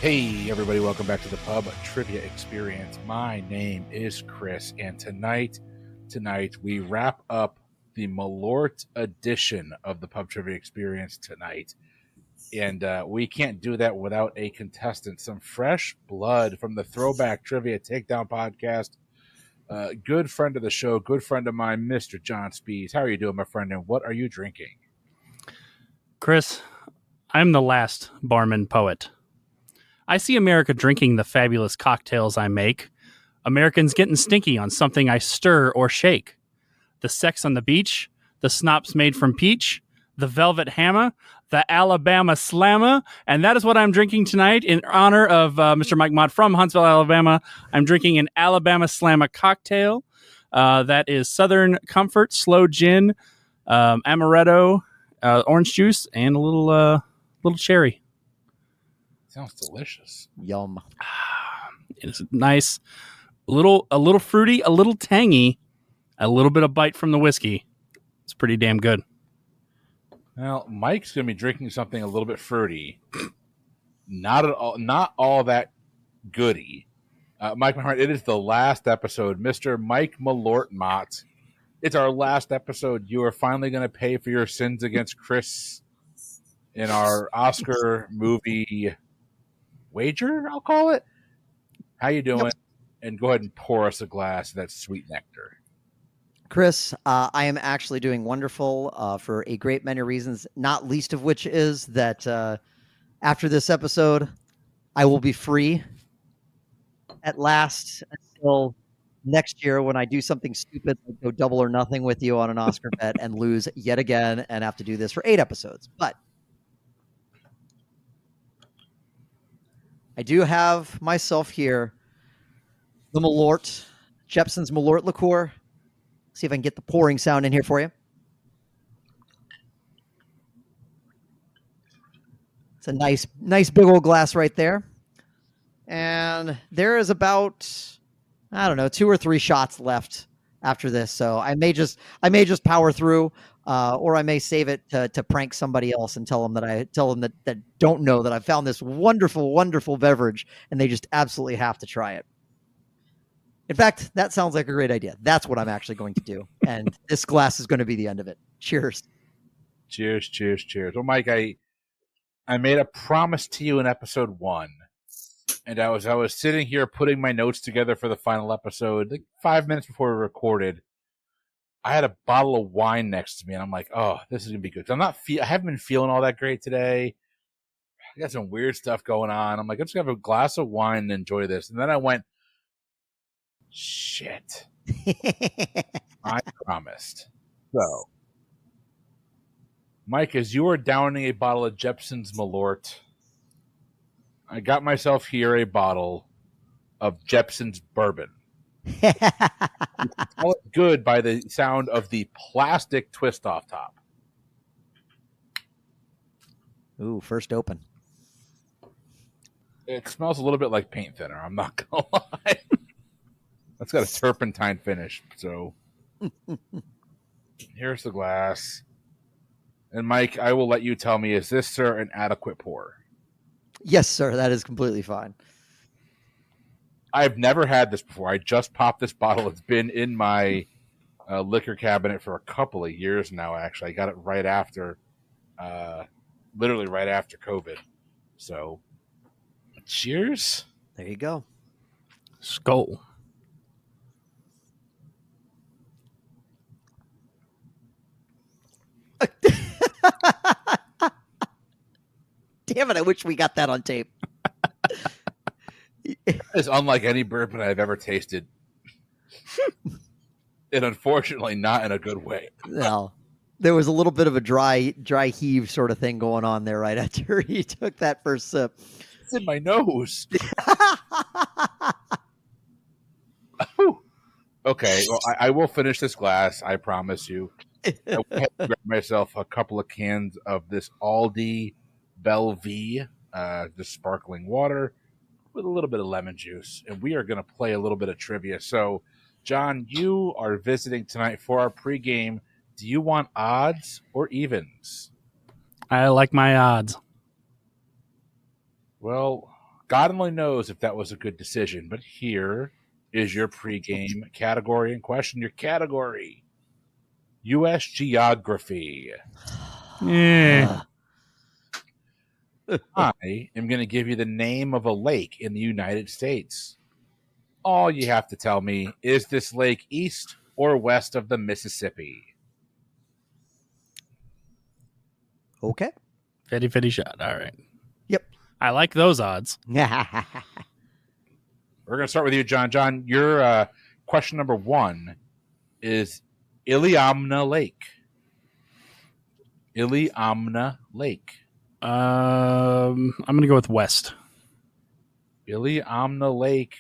Hey everybody, welcome back to the Pub Trivia Experience. My name is Chris, and tonight we wrap up the Malort edition of the Pub Trivia Experience tonight. And we can't do that without a contestant, some fresh blood from the Throwback Trivia Takedown podcast. Good friend of the show, good friend of mine, Mr. John Speas. How are you doing, my friend, and what are you drinking? Chris, I'm the last barman poet. I see America drinking the fabulous cocktails I make. Americans getting stinky on something I stir or shake. The sex on the beach, the snops made from peach, the velvet hammer, the Alabama slammer, and that is what I'm drinking tonight in honor of Mr. Mike Mott from Huntsville, Alabama. I'm drinking an Alabama slammer cocktail. That is Southern Comfort, slow gin, amaretto, orange juice, and a little cherry. Sounds delicious. Yum. It's nice, a little fruity, a little tangy, a little bit of bite from the whiskey. It's pretty damn good. Well, Mike's going to be drinking something a little bit fruity. Not all that goody. Mike, my friend, it is the last episode. Mr. Mike Malort Mott. It's our last episode. You are finally going to pay for your sins against Chris in our Oscar movie wager, I'll call it. How you doing? Yep. And go ahead and pour us a glass of that sweet nectar. Chris, I am actually doing wonderful for a great many reasons, not least of which is that after this episode, I will be free at last until next year when I do something stupid, like go double or nothing with you on an Oscar bet and lose yet again and have to do this for 8 episodes. But I do have myself here the Malort, Jeppson's Malort liqueur. See if I can get the pouring sound in here for you. It's a nice big old glass right there. And there is about, 2 or 3 shots left after this. So I may just power through, or I may save it to prank somebody else and tell them that don't know that I found this wonderful, wonderful beverage and they just absolutely have to try it. In fact, that sounds like a great idea. That's what I'm actually going to do. And this glass is going to be the end of it. Cheers. Cheers, cheers, cheers. Well, Mike, I made a promise to you in episode 1. And I was sitting here putting my notes together for the final episode, like 5 minutes before we recorded. I had a bottle of wine next to me, and I'm like, "Oh, this is gonna be good." I haven't been feeling all that great today. I got some weird stuff going on. I'm like, I'm just gonna have a glass of wine and enjoy this. And then I went, "Shit, I promised." So, Mike, as you are downing a bottle of Jeppson's Malort, I got myself here a bottle of Jeppson's bourbon. You can tell it good by the sound of the plastic twist off top. Ooh, first open. It smells a little bit like paint thinner. I'm not gonna lie. That's got a turpentine finish. So here's the glass. And Mike, I will let you tell me, is this, sir, an adequate pour? Yes, sir. That is completely fine. I've never had this before. I just popped this bottle. It's been in my liquor cabinet for a couple of years now, actually. I got it right after, literally right after COVID. So, cheers. There you go. Skull. Damn it, I wish we got that on tape. It's unlike any bourbon I've ever tasted. And unfortunately not in a good way. No. There was a little bit of a dry heave sort of thing going on there right after he took that first sip. It's in my nose. Okay, well, I will finish this glass, I promise you. I will have to grab myself a couple of cans of this Aldi Bellevue, just sparkling water with a little bit of lemon juice, and we are going to play a little bit of trivia. So, John, you are visiting tonight for our pregame. Do you want odds or evens? I like my odds. Well, God only knows if that was a good decision, but here is your pregame category in question. Your category, U.S. Geography. Eh. I am going to give you the name of a lake in the United States. All you have to tell me is this lake east or west of the Mississippi. Okay. 50-50 shot. All right. Yep. I like those odds. We're going to start with you, John. John, your question number 1 is Iliamna Lake. Iliamna Lake. I'm going to go with west. Iliamna Lake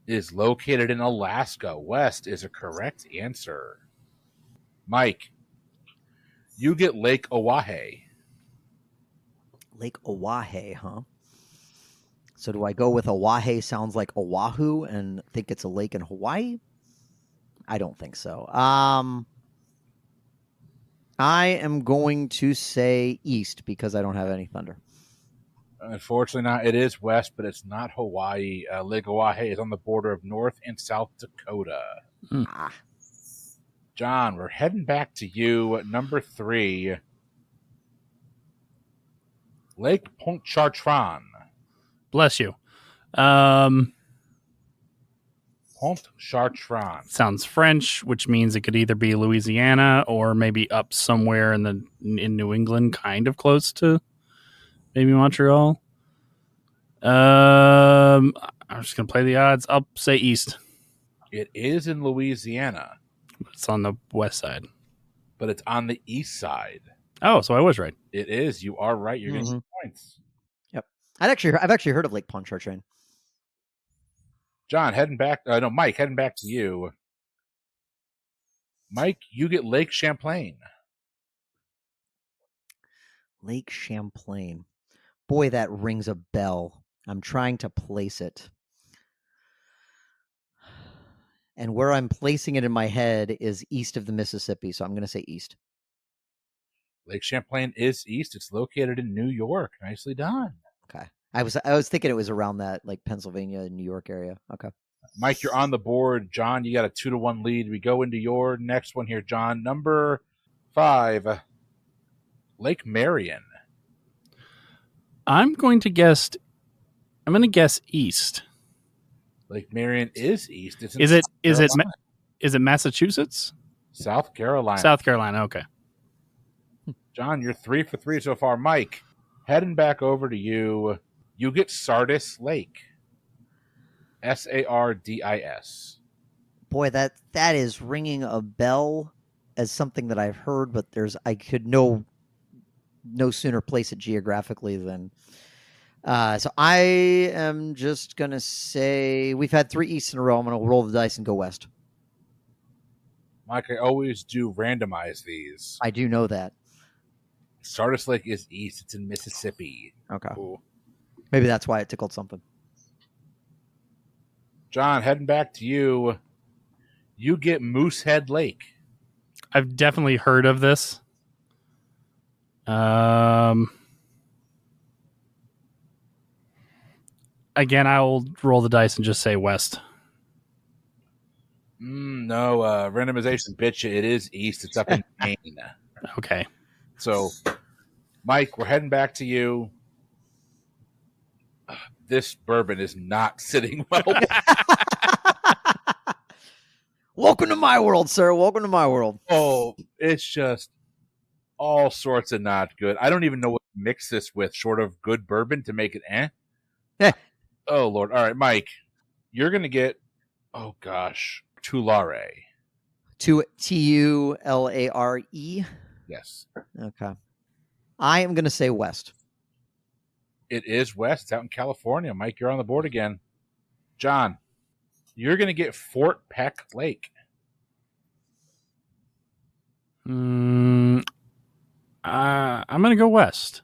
is located in Alaska. West is a correct answer. Mike, you get Lake Oahe. Lake Oahe, huh? So do I go with Oahe sounds like Oahu and think it's a lake in Hawaii? I don't think so. I am going to say east because I don't have any thunder. Unfortunately not. It is west, but it's not Hawaii. Lake Oahe is on the border of North and South Dakota. Ah. John, we're heading back to you. Number 3, Lake Pontchartrain. Bless you. Pontchartrain. Sounds French, which means it could either be Louisiana or maybe up somewhere in New England, kind of close to maybe Montreal. I'm just gonna play the odds. I'll say east. It is in Louisiana, It's on the west side. but it's on the east side. Oh, so I was right. It is. You are right. You're getting points. Yep. I've actually heard of Lake Pontchartrain. John, Mike, heading back to you. Mike, you get Lake Champlain. Lake Champlain. Boy, that rings a bell. I'm trying to place it. And where I'm placing it in my head is east of the Mississippi, so I'm going to say east. Lake Champlain is east. It's located in New York. Nicely done. Okay. I was thinking it was around that like Pennsylvania, New York area. Okay. Mike, you're on the board. John, you got a 2-1 lead. We go into your next one here, John. Number 5, Lake Marion. I'm going to guess east. Lake Marion is east. It's in Is it Massachusetts? South Carolina. South Carolina. Okay. John, you're 3 for 3 so far. Mike, heading back over to you. You get Sardis Lake. Sardis. Boy, that is ringing a bell as something that I've heard, but I could no sooner place it geographically than. So I am just gonna say we've had 3 easts in a row. I'm gonna roll the dice and go west. Mike, I always do randomize these. I do know that. Sardis Lake is east. It's in Mississippi. Okay. Cool. Maybe that's why it tickled something. John, heading back to you. You get Moosehead Lake. I've definitely heard of this. Again, I'll roll the dice and just say west. No, randomization bit you. It is east. It's up in Maine. Okay. So, Mike, we're heading back to you. This bourbon is not sitting well. Welcome to my world, sir. Welcome to my world. Oh, it's just all sorts of not good. I don't even know what to mix this with, short of good bourbon to make it Oh, Lord. All right, Mike, you're going to get, oh, gosh, Tulare. Tulare. Yes. Okay. I am going to say west. It is west. It's out in California. Mike, you're on the board again. John, you're going to get Fort Peck Lake. I'm going to go west.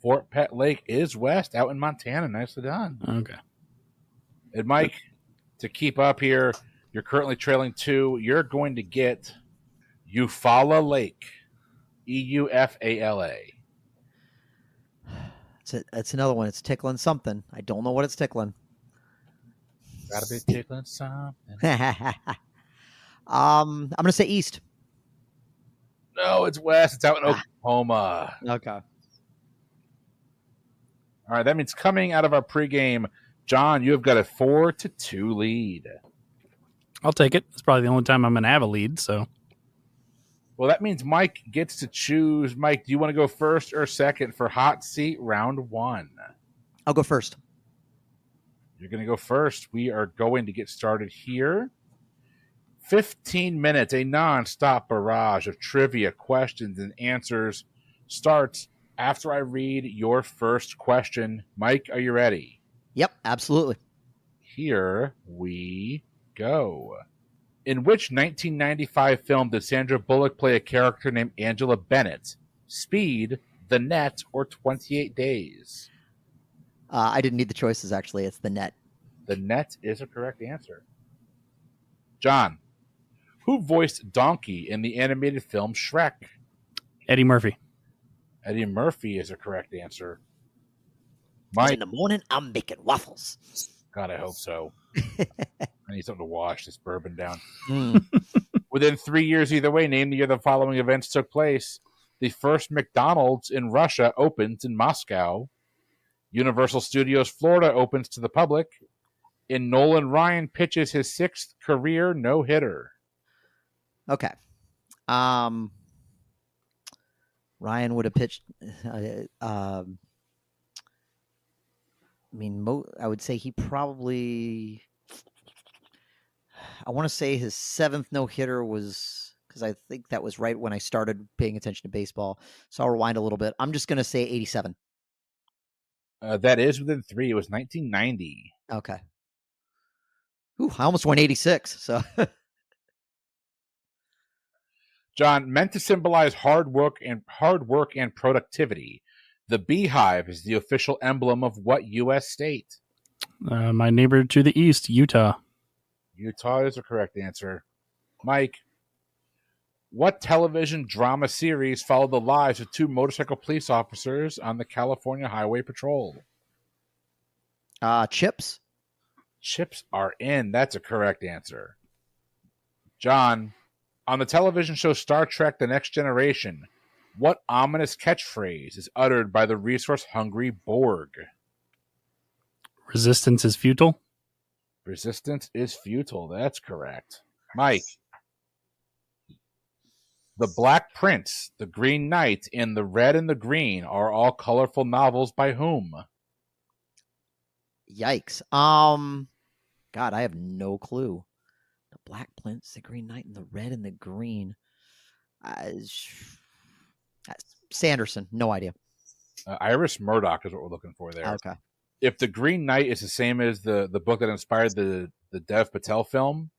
Fort Peck Lake is west, out in Montana. Nicely done. Okay. And Mike, to keep up here, you're currently trailing 2. You're going to get Eufaula Lake. Eufala. It's another one. It's tickling something. I don't know what it's tickling. Gotta be tickling something. I'm gonna say East. No, it's West. It's out in Oklahoma. Okay. All right, that means coming out of our pregame, John, you have got a 4-2 lead. I'll take it. It's probably the only time I'm going to have a lead. So, Well, that means Mike gets to choose. Mike, do you want to go first or second for hot seat round 1? I'll go first. You're going to go first. We are going to get started here. 15 minutes, a non-stop barrage of trivia questions and answers starts after I read your first question. Mike, are you ready? Yep, absolutely. Here we go. In which 1995 film did Sandra Bullock play a character named Angela Bennett? Speed, The Net, or 28 Days? I didn't need the choices, actually. It's The Net. The Net is a correct answer. John, who voiced Donkey in the animated film Shrek? Eddie Murphy. Eddie Murphy is a correct answer. In the morning, I'm making waffles. God, I hope so. I need something to wash this bourbon down. Mm. Within 3 years, either way, name the year the following events took place. The first McDonald's in Russia opens in Moscow. Universal Studios Florida opens to the public. And Nolan Ryan pitches his 6th career no-hitter. Okay. Ryan would have pitched. I would say he probably. I want to say his 7th no hitter was because I think that was right when I started paying attention to baseball. So I'll rewind a little bit. I'm just going to say 87. That is within 3. It was 1990. Okay. Ooh, I almost went 86. So. John, meant to symbolize hard work and productivity, the beehive is the official emblem of what U.S. state? My neighbor to the east, Utah. Utah is the correct answer. Mike, what television drama series followed the lives of 2 motorcycle police officers on the California Highway Patrol? Chips. Chips are in. That's a correct answer. John, on the television show Star Trek The Next Generation, what ominous catchphrase is uttered by the resource-hungry Borg? Resistance is futile. Resistance is futile. That's correct. Mike, The Black Prince, The Green Knight, and The Red and the Green are all colorful novels by whom? Yikes. God, I have no clue. The Black Prince, the Green Knight, and the Red and the Green. Sanderson, no idea. Iris Murdoch is what we're looking for there. Okay. If The Green Knight is the same as the book that inspired the Dev Patel film,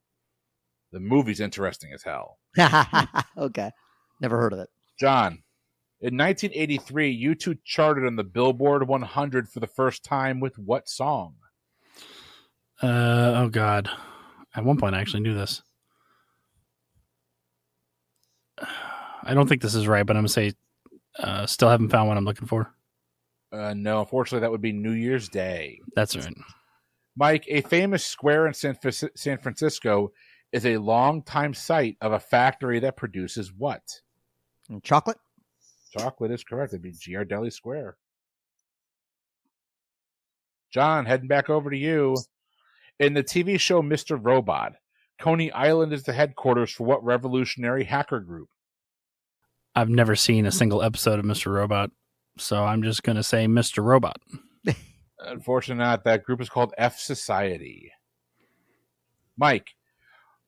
the movie's interesting as hell. Okay. Never heard of it. John, in 1983, U2 charted on the Billboard 100 for the first time with what song? Oh, God. At one point, I actually knew this. I don't think this is right, but I'm going to say still haven't found what I'm looking for. No, unfortunately, that would be New Year's Day. That's right. Mike, a famous square in San Francisco is a longtime site of a factory that produces what? Chocolate? Chocolate is correct. It'd be Ghirardelli Square. John, heading back over to you. In the TV show Mr. Robot, Coney Island is the headquarters for what revolutionary hacker group? I've never seen a single episode of Mr. Robot, so I'm just going to say Mr. Robot. Unfortunately not. That group is called F Society. Mike,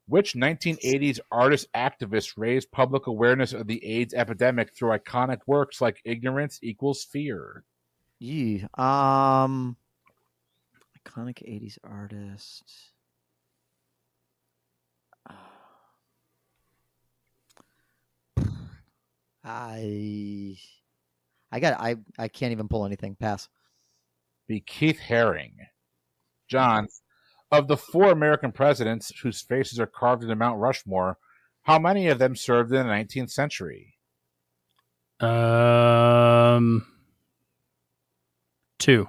which 1980s artist activist raised public awareness of the AIDS epidemic through iconic works like Ignorance Equals Fear? Yeah. Iconic 80s artist. I can't even pull anything. Pass. Be Keith Haring. John, of the 4 American presidents whose faces are carved into Mount Rushmore, how many of them served in the 19th century? 2.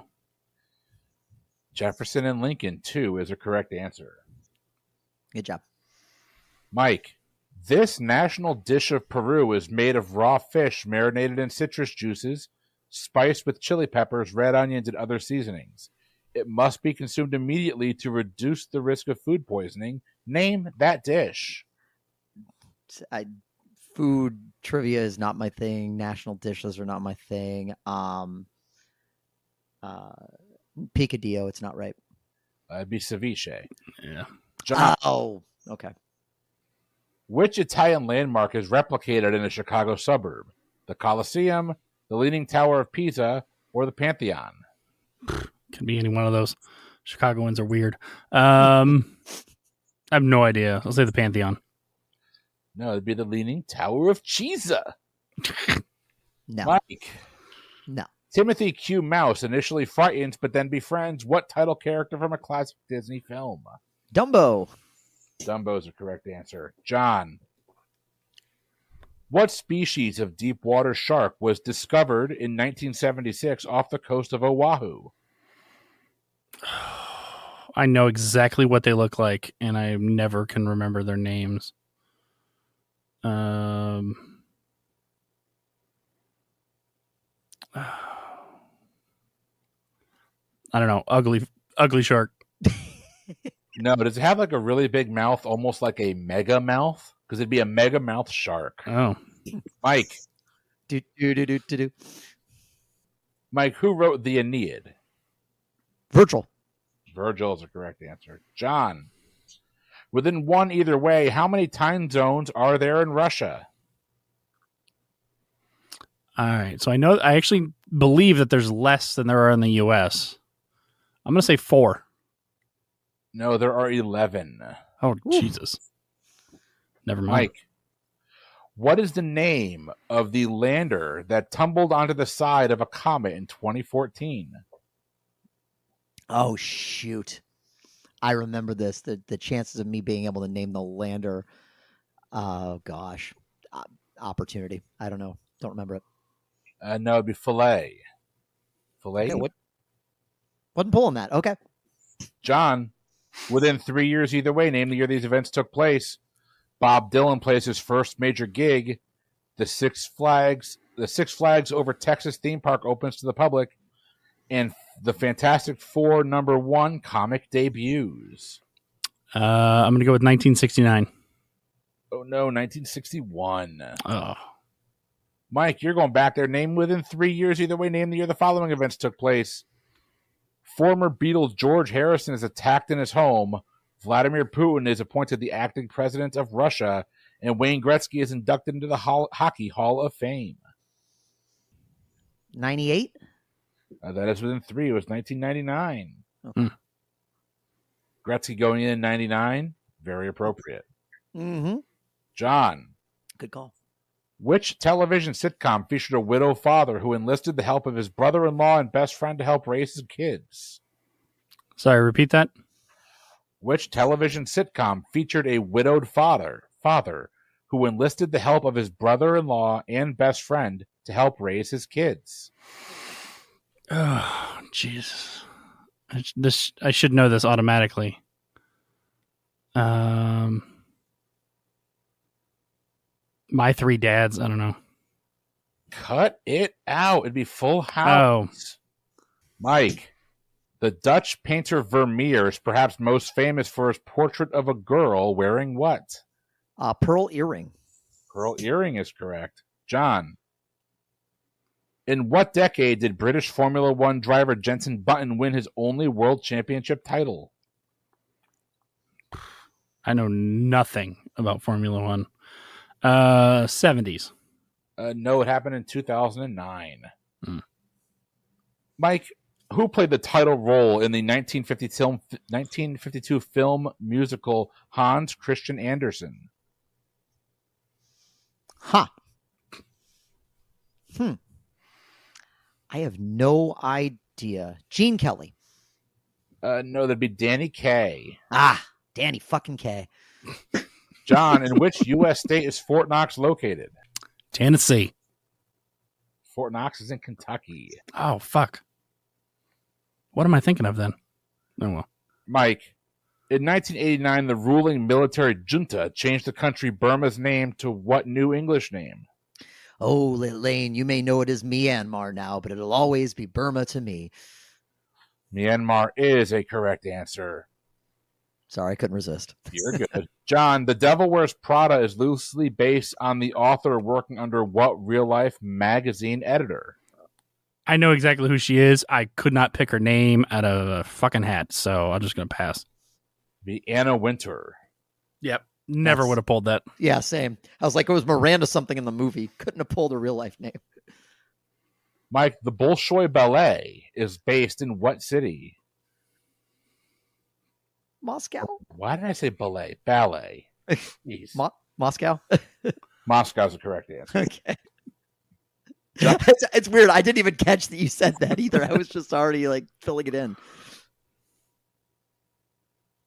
Jefferson and Lincoln, 2 is a correct answer. Good job. Mike, this national dish of Peru is made of raw fish marinated in citrus juices, spiced with chili peppers, red onions, and other seasonings. It must be consumed immediately to reduce the risk of food poisoning. Name that dish. Food trivia is not my thing. National dishes are not my thing. Picadillo, it's not right. It'd be ceviche. Yeah. John, Oh, okay. which Italian landmark is replicated in a Chicago suburb? The Colosseum, the Leaning Tower of Pisa, or the Pantheon? Could be any one of those. Chicagoans are weird. I have no idea. I'll say the Pantheon. No, it'd be the Leaning Tower of Pisa. No. Mike. No. Timothy Q. Mouse initially frightens but then befriends what title character from a classic Disney film? Dumbo. Dumbo is the correct answer. John. What species of deep water shark was discovered in 1976 off the coast of Oahu? I know exactly what they look like, and I never can remember their names. I don't know. Ugly shark. No, does it have like a really big mouth, almost like a mega mouth? Because it'd be a mega mouth shark. Oh, Mike. Do. Mike, who wrote the Aeneid? Virgil. Virgil is the correct answer. John. Within one either way, how many time zones are there in Russia? all right. So I actually believe that there's less than there are in the U.S. I'm going to say 4. No, there are 11. Oh, Ooh. Jesus. Never mind. Mike, what is the name of the lander that tumbled onto the side of a comet in 2014? Oh, shoot. I remember this. The chances of me being able to name the lander. Oh, gosh. Opportunity. I don't know. Don't remember it. No, it'd be Philae. Philae? Okay, wasn't pulling that. Okay. John, within 3 years either way, name the year these events took place. Bob Dylan plays his first major gig. The Six Flags Over Texas theme park opens to the public, and the Fantastic Four #1 comic debuts. I'm going to go with 1969. Oh no, 1961. Oh, Mike, you're going back there. Name within 3 years either way. Name the year the following events took place. Former Beatles George Harrison is attacked in his home. Vladimir Putin is appointed the acting president of Russia, and Wayne Gretzky is inducted into the Hockey Hall of Fame. 98? That is within 3. It was 1999. Okay. Gretzky going in 99, very appropriate. Mm-hmm. John, Good call. which television sitcom featured a widowed father who enlisted the help of his brother-in-law and best friend to help raise his kids? sorry, repeat that. Which television sitcom featured a widowed father who enlisted the help of his brother-in-law and best friend to help raise his kids? Oh, Jesus. I should know this automatically. My Three Dads. I don't know. Cut it out. It'd be Full House. Mike, the Dutch painter Vermeer is perhaps most famous for his portrait of a girl wearing what? Pearl earring. Pearl earring is correct. John, in what decade did British Formula One driver Jenson Button win his only world championship title? I know nothing about Formula One. 70s. No, it happened in 2009. Mike, who played the title role in the 1952 film musical Hans Christian Andersen? Huh. I have no idea. Gene Kelly. No, that'd be Danny Kaye. Danny fucking K. John, in which U.S. state is Fort Knox located? Tennessee. Fort Knox is in Kentucky. Oh, fuck. What am I thinking of then? Oh, well. Mike, in 1989, the ruling military junta changed the country Burma's name to what new English name? Oh, Lane, you may know it as Myanmar now, but it'll always be Burma to me. Myanmar is a correct answer. Sorry, I couldn't resist. You're good. John, The Devil Wears Prada is loosely based on the author working under what real-life magazine editor? I know exactly who she is. I could not pick her name out of a fucking hat, so I'm just going to pass. Be Anna Wintour. Yep. Never would have pulled that. Yeah, same. I was like, it was Miranda something in the movie. Couldn't have pulled a real life name. Mike, the Bolshoi Ballet is based in what city? Moscow? Why did I say ballet? Ballet. Jeez. Moscow? Moscow's the correct answer. Okay. It's weird. I didn't even catch that you said that either. I was just already like filling it in.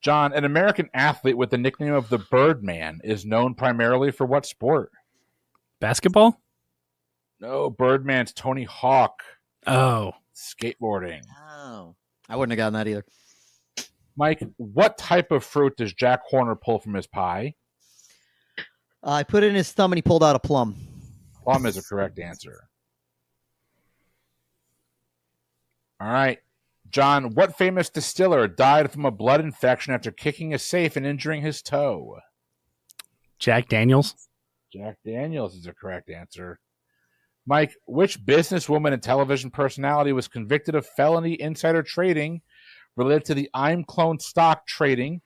John, an American athlete with the nickname of the Birdman is known primarily for what sport? Basketball? No, Birdman's Tony Hawk. Oh. Skateboarding. Oh. I wouldn't have gotten that either. Mike, what type of fruit does Jack Horner pull from his pie? I put it in his thumb and he pulled out a plum. Plum is a correct answer. All right. John, what famous distiller died from a blood infection after kicking a safe and injuring his toe? Jack Daniels? Jack Daniels is a correct answer. Mike, which businesswoman and television personality was convicted of felony insider trading related to the I'm Clone stock trading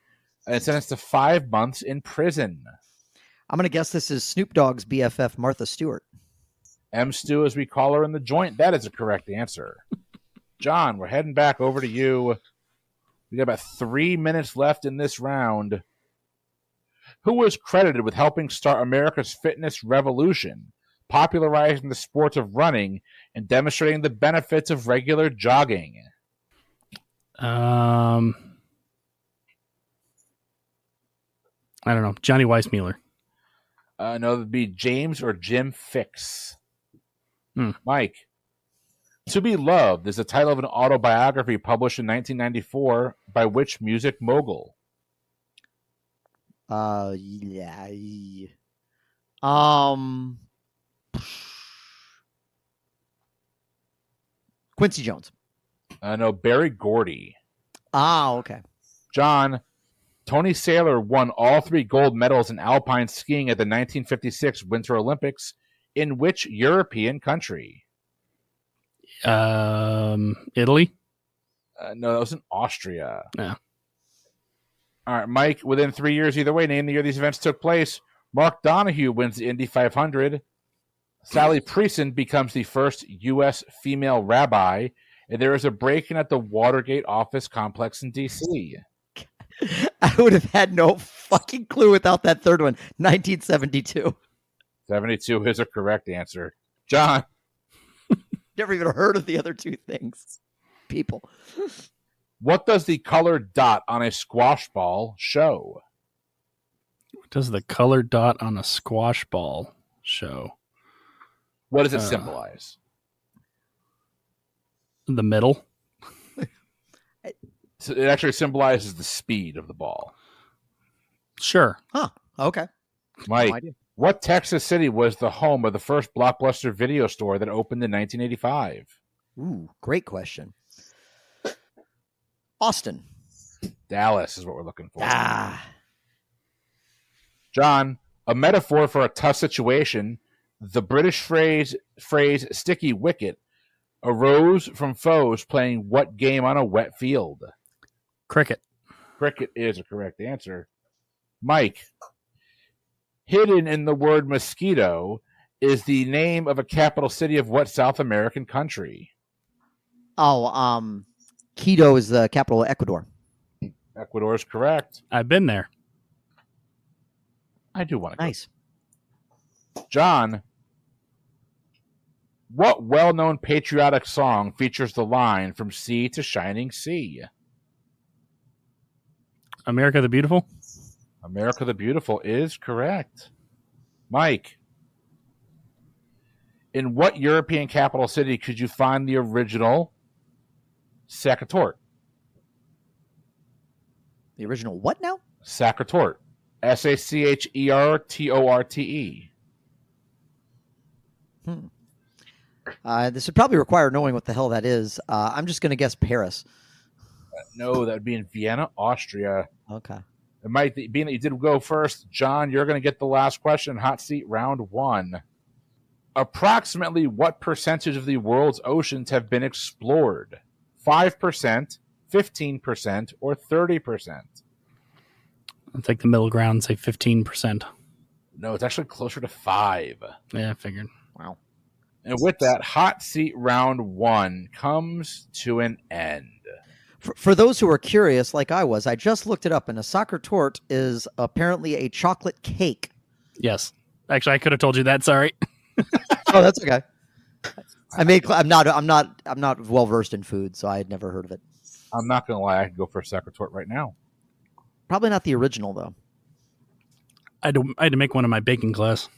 and sentenced to 5 months in prison? I'm going to guess this is Snoop Dogg's BFF, Martha Stewart. M. Stu, as we call her in the joint. That is a correct answer. John, we're heading back over to you. We got about 3 minutes left in this round. Who was credited with helping start America's fitness revolution, popularizing the sport of running, and demonstrating the benefits of regular jogging? I don't know. Johnny Weissmuller. No, it would be James or Jim Fix. Mike, To Be Loved is the title of an autobiography published in 1994 by which music mogul? Yeah. Quincy Jones. No, Barry Gordy. Ah, okay. John, Tony Saylor won all 3 gold medals in alpine skiing at the 1956 Winter Olympics in which European country? Italy? No, that was in Austria. Yeah. All right, Mike, within 3 years either way, name the year these events took place. Mark Donahue wins the Indy 500. Sally Prieston becomes the first U.S. female rabbi. And there is a break-in at the Watergate office complex in D.C. I would have had no fucking clue without that third one. 1972. 72 is a correct answer. John. Never even heard of the other 2 things. People. What does the colored dot on a squash ball show? What does the colored dot on a squash ball show? What does it symbolize? The middle. So it actually symbolizes the speed of the ball. Sure. Huh. Okay. Mike, No idea. what Texas city was the home of the first Blockbuster video store that opened in 1985? Ooh, great question. Austin. Dallas is what we're looking for. Ah. John, a metaphor for a tough situation, the British phrase sticky wicket arose from foes playing what game on a wet field? Cricket. Cricket is a correct answer. Mike, hidden in the word mosquito is the name of a capital city of what South American country? Oh, Quito is the capital of Ecuador. Ecuador is correct. I've been there. I do want to Nice. go. John, what well-known patriotic song features the line "From Sea to Shining Sea"? America the Beautiful? America the Beautiful is correct. Mike, in what European capital city could you find the original Sacratort. The original what now? Sacratort. Sacchertorte. This would probably require knowing what the hell that is. I'm just going to guess Paris. No, that would be in Vienna, Austria. Okay. It might be, being that you did go first. John, you're going to get the last question. Hot seat round 1. Approximately what percentage of the world's oceans have been explored? 5%, 15%, or 30%? I'll take the middle ground and say 15%. No, it's actually closer to 5. Yeah, I figured. Wow. And with that, hot seat round 1 comes to an end. For those who are curious, like I was, I just looked it up, and a Sacratort is apparently a chocolate cake. Yes. Actually, I could have told you that. Sorry. Oh, that's okay. I'm not well versed in food, so I had never heard of it. I'm not going to lie. I could go for a Sacratort right now. Probably not the original, though. I had to make one in my baking class.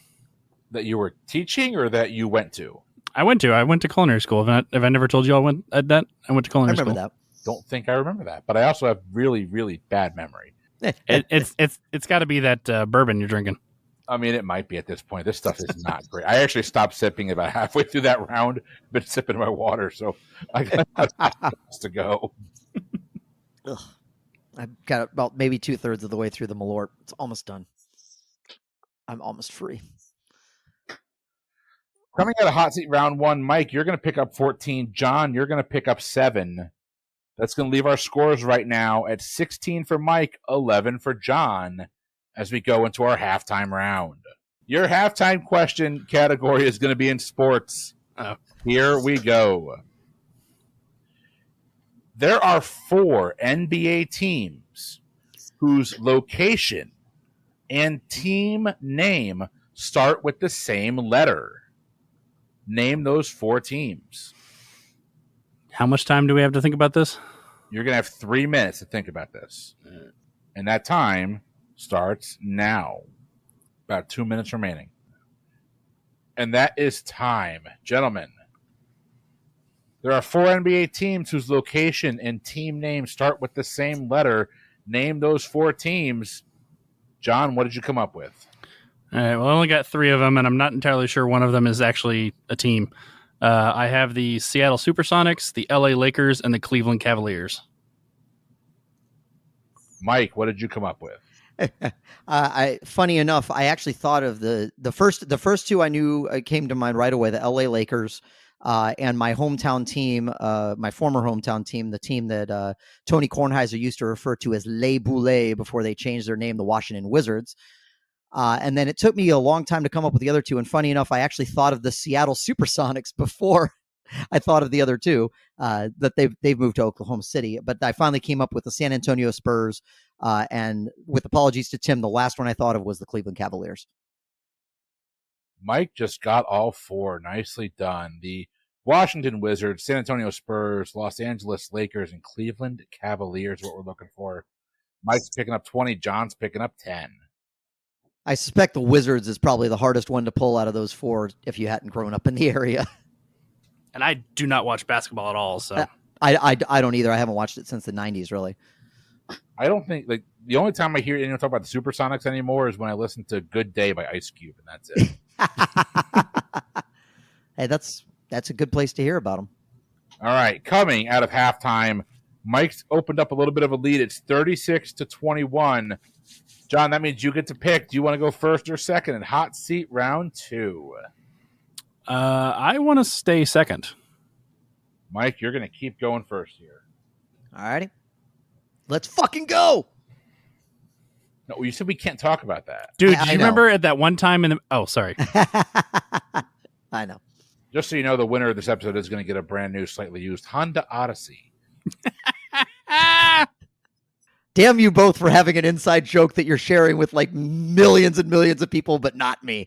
That you were teaching or that you went to? I went to culinary school. Have I never told you I went to culinary I remember school? that. Don't think I remember that, but I also have really, really bad memory. It's got to be that bourbon you're drinking. I mean, it might be at this point. This stuff is not great. I actually stopped sipping about halfway through that round. Been sipping my water, so I got to go. Ugh. I've got about maybe 2/3 of the way through the Malort. It's almost done. I'm almost free. Coming out of hot seat round 1, Mike, you're going to pick up 14. John, you're going to pick up 7. That's going to leave our scores right now at 16 for Mike, 11 for John, as we go into our halftime round. Your halftime question category is going to be in sports. Here we go. There are 4 NBA teams whose location and team name start with the same letter. Name those 4 teams. How much time do we have to think about this? You're going to have 3 minutes to think about this. And that time starts now. About 2 minutes remaining. And that is time. Gentlemen, there are 4 NBA teams whose location and team names start with the same letter. Name those 4 teams. John, what did you come up with? All right, well, I only got 3 of them, and I'm not entirely sure one of them is actually a team. I have the Seattle Supersonics, the LA Lakers, and the Cleveland Cavaliers. Mike, what did you come up with? Funny enough, I actually thought of the first 2 I knew came to mind right away, the LA Lakers and my hometown team, my former hometown team, the team that Tony Kornheiser used to refer to as Les Boulets before they changed their name, the Washington Wizards. And then it took me a long time to come up with the other 2. And funny enough, I actually thought of the Seattle Supersonics before I thought of the other 2, that they've moved to Oklahoma City. But I finally came up with the San Antonio Spurs. And with apologies to Tim, the last one I thought of was the Cleveland Cavaliers. Mike just got all 4. Nicely done. The Washington Wizards, San Antonio Spurs, Los Angeles Lakers, and Cleveland Cavaliers, what we're looking for. Mike's picking up 20. John's picking up 10. I suspect the Wizards is probably the hardest one to pull out of those 4 if you hadn't grown up in the area. And I do not watch basketball at all, so I don't either. I haven't watched it since the 90s, really. I don't think, like, the only time I hear anyone talk about the Supersonics anymore is when I listen to Good Day by Ice Cube, and that's it. Hey, that's a good place to hear about them. All right, coming out of halftime, Mike's opened up a little bit of a lead. It's 36-21. John, that means you get to pick. Do you want to go first or second in hot seat round 2? I want to stay second. Mike, you're going to keep going first here. All righty. Let's fucking go. No, you said we can't talk about that. Dude, I do you remember at that one time in the... Oh, sorry. I know. Just so you know, the winner of this episode is going to get a brand new, slightly used Honda Odyssey. Damn you both for having an inside joke that you're sharing with like millions and millions of people, but not me.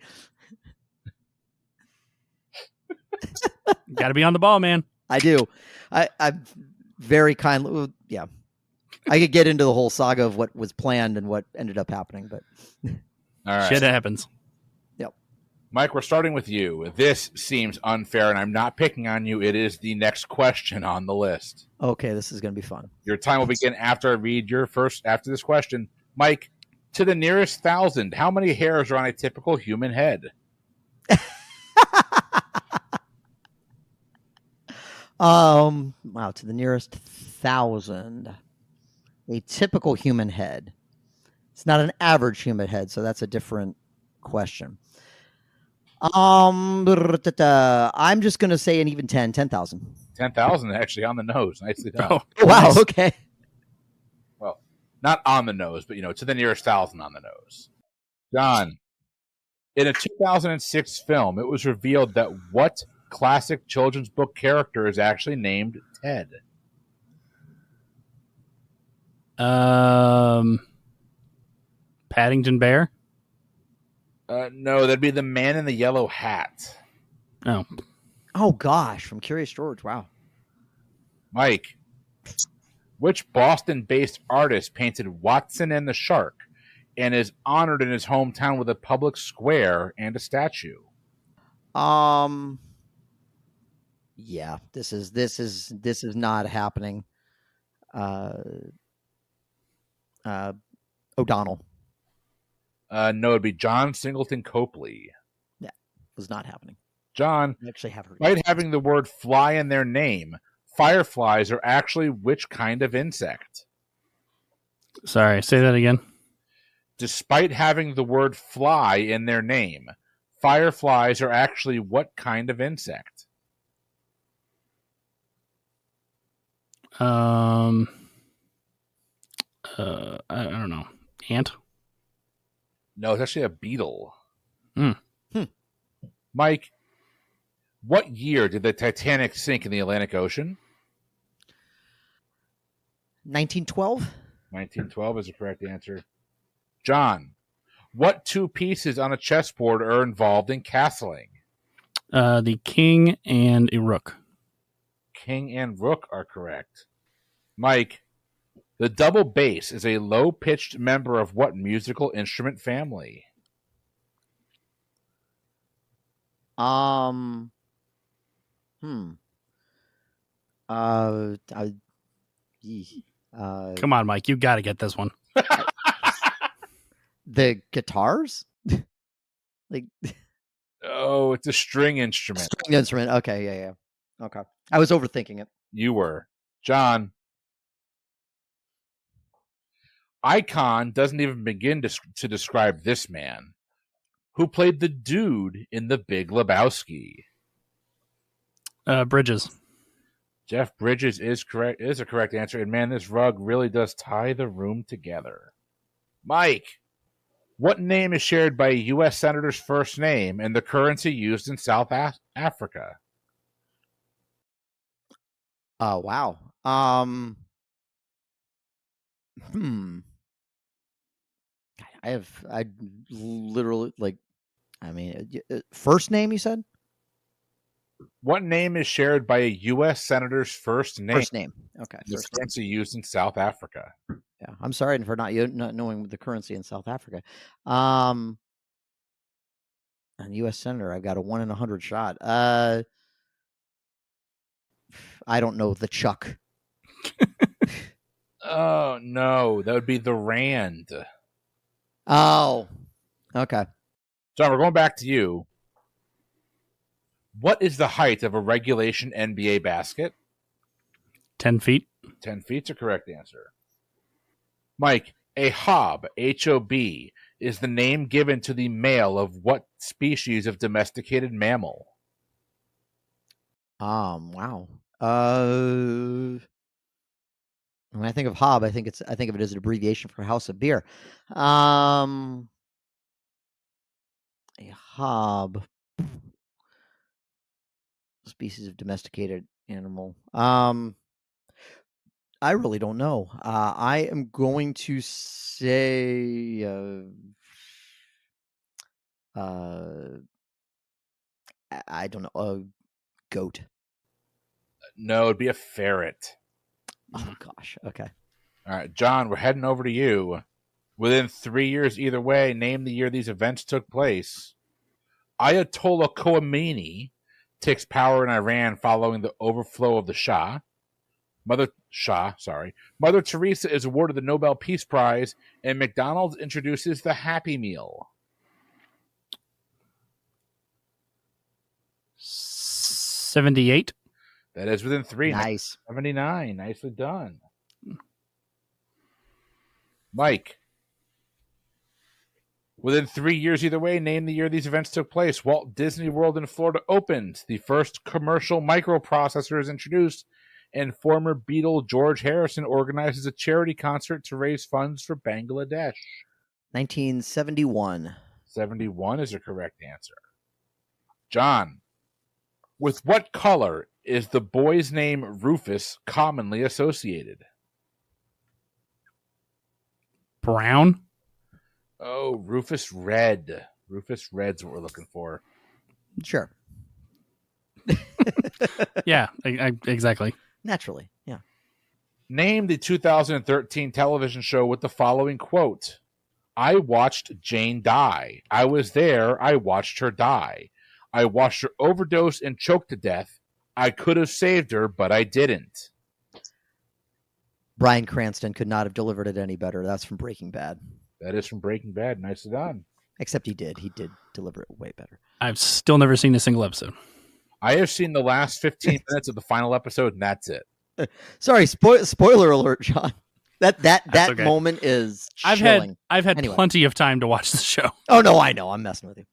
Got to be on the ball, man. I do. I'm very kindly. Yeah. I could get into the whole saga of what was planned and what ended up happening, but All right. Shit happens. Yep. Mike, we're starting with you. This seems unfair, and I'm not picking on you. It is the next question on the list. Okay, this is going to be fun. Your time will begin after I read after this question. Mike, to the nearest 1,000, how many hairs are on a typical human head? Wow, to the nearest 1,000. A typical human head. It's not an average human head, so that's a different question. I'm just going to say an even 10,000. 10,000 actually on the nose. Nicely done. Oh, Wow, nice. okay. Well, not on the nose, but, to the nearest 1,000 on the nose. John, in a 2006 film, it was revealed that what classic children's book character is actually named Ted? Paddington Bear? No, that'd be the man in the yellow hat. Oh. Oh, gosh, from Curious George. Wow. Mike, which Boston-based artist painted Watson and the Shark and is honored in his hometown with a public square and a statue? Yeah, this is not happening. O'Donnell. No, it'd be John Singleton Copley. Yeah, was not happening. John, I actually have heard. despite having the word fly in their name, fireflies are actually which kind of insect? Sorry, say that again. Despite having the word fly in their name, fireflies are actually what kind of insect? I don't know. Ant? No, it's actually a beetle. Hmm. Mike, what year did the Titanic sink in the Atlantic Ocean? 1912. 1912 is the correct answer. John, what two pieces on a chessboard are involved in castling? The king and a rook. King and rook are correct. Mike, the double bass is a low-pitched member of what musical instrument family? I Come on, Mike. You got to get this one. the guitars. Like Oh, it's a string instrument. string instrument. Okay, yeah. Okay, I was overthinking it. You were. John, Icon doesn't even begin to describe this man. Who played the dude in The Big Lebowski? Bridges. Jeff Bridges is a correct answer. And man, this rug really does tie the room together. Mike, what name is shared by a U.S. Senator's first name and the currency used in South Africa? Oh, wow. I literally first name you said? What name is shared by a U.S. Senator's first name? First name. Okay. The First name. currency used in South Africa. Yeah. I'm sorry for not knowing the currency in South Africa. And U.S. Senator, I've got a 1 in 100 shot. I don't know the Chuck. Oh, no. That would be the Rand. Oh, okay. John, we're going back to you. What is the height of a regulation NBA basket? 10 feet. 10 feet's a correct answer. Mike, a hob, H-O-B, is the name given to the male of what species of domesticated mammal? Wow. When I think of hob, I think of it as an abbreviation for House of Beer. A hob, species of domesticated animal. I really don't know. I am going to say I don't know. A goat. No, it'd be a ferret. Oh gosh. Okay. All right, John, we're heading over to you. Within 3 years either way, name the year these events took place. Ayatollah Khomeini takes power in Iran following the overthrow of the Mother Teresa is awarded the Nobel Peace Prize, and McDonald's introduces the Happy Meal. 78. That is within 3. Nice. 79. Nicely done. Mike. Within 3 years either way, name the year these events took place. Walt Disney World in Florida opened. The first commercial microprocessor is introduced, and former Beatle George Harrison organizes a charity concert to raise funds for Bangladesh. 1971. 71 is the correct answer. John, with what color is the boy's name Rufus commonly associated? Brown. Oh, Rufus Red. Rufus Red's what we're looking for. Sure. Yeah, exactly. Naturally, yeah. Name the 2013 television show with the following quote. I watched Jane die. I was there. I watched her die. I watched her overdose and choke to death. I could have saved her, but I didn't. Bryan Cranston could not have delivered it any better. That's from Breaking Bad. That is from Breaking Bad. Nicely done. Except he did. He did deliver it way better. I've still never seen a single episode. I have seen the last 15 minutes of the final episode, and that's it. Sorry, spoiler alert, John. That okay. moment is chilling. I've had Anyway. plenty of time to watch the show. Oh, no, I know. I'm messing with you.